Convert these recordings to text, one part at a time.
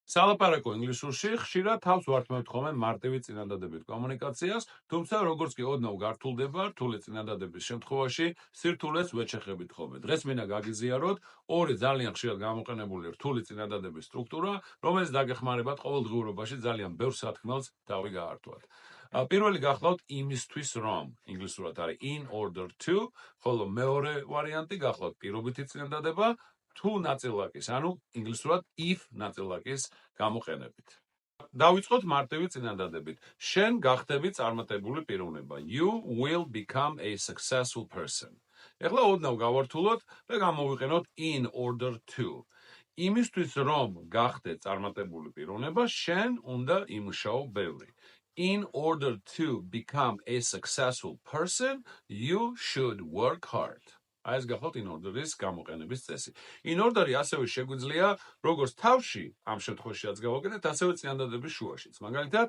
სალაპარაკო ინგლისურში ხშირად თავს ვართმევთ ხოლმე მარტივი წინადადებით კომუნიკაციას, თუმცა როგორც კი ოდნავ გართულდება რთული წინადადების შემთხვევაში, სირთულეს ვეჩეხებით ხოლმე. დღეს მინდა გაგიზიაროთ ორი ძალიან ხშირად გამოყენებული რთული წინადადების სტრუქტურა, რომელიც დაგეხმარებათ ყოველდღიურობაში ძალიან ბევრ სათქმელს თავი გაართვათ. პირველი გახლავთ იმისთვის რომ, ინგლისურად არის in order to, ხოლო მეორე ვარიანტი გახლავთ პირობითი წინადადება, თუ ნაწილაკის, ანუ ინგლისურად if ნაწილაკის გამოყენებით. დავიწყოთ მარტივი წინადადებით. შენ გახდები წარმატებული პიროვნება. You will become a successful person. ეხლა ოდნავ გავართულოთ და გამოვიყენოთ in order to. იმისთვის რომ გახდე წარმატებული პიროვნება, შენ უნდა იმუშაო ბევრი. In order to become a successful person, you should work hard. აი ეს გახლავთ in order-ის გამოყენების წესი. In order-ი ასევე შეგვიძლია როგორც თავში, ამ შემთხვევაშიც გავაკეთეთ, ასევე წინადადების შუაშიც. მაგალითად,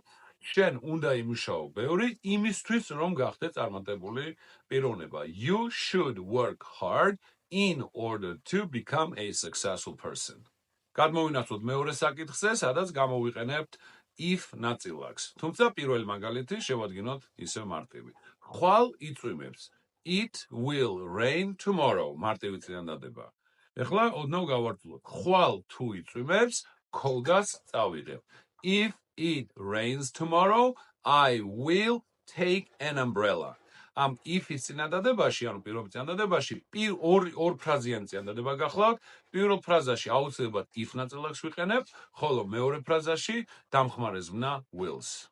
შენ უნდა იმუშაო ბევრი იმისთვის, რომ გახდე წარმატებული პიროვნება. You should work hard in order to become a successful person. გადმოვინახოთ მეორე საკითხზე, სადაც გამოვიყენებთ if ნაწილაკს. თუმცა პირველი მაგალითი შევადგინოთ ისევ მარტივი. ხვალ იწვიმებს. It will rain tomorrow. მარტივი წინადადება. ეხლა ოდნავ გავართულოთ. ხვალ თუ იწვიმებს, ქოლგას წავიღებ. If it rains tomorrow, I will take an umbrella. ამ if-ის წინადადებაში, ანუ პირობითი წინადადებაში, ორ ფრაზიანი წინადადება გახლავთ. პირველ ფრაზაში აუცილებლად if ნაწილაკს ვიყენებთ, ხოლო მეორე ფრაზაში დამხმარე ზმნა wills.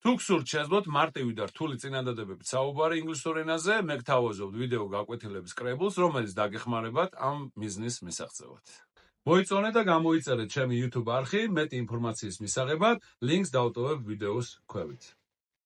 თუ გსურთ შეძლოთ მარტივი და რთული წინადადებებით საუბარი ინგლისურ ენაზე, მე გთავაზობთ ვიდეო გაკვეთილების კრებულს, რომელიც დაგეხმარებათ ამ მიზნის მისაღწევად. მოიწონეთ და გამოიწერეთ ჩემი YouTube არხი მეტი ინფორმაციის მისაღებად, ლინკს დავტოვებ ვიდეოს ქვევით.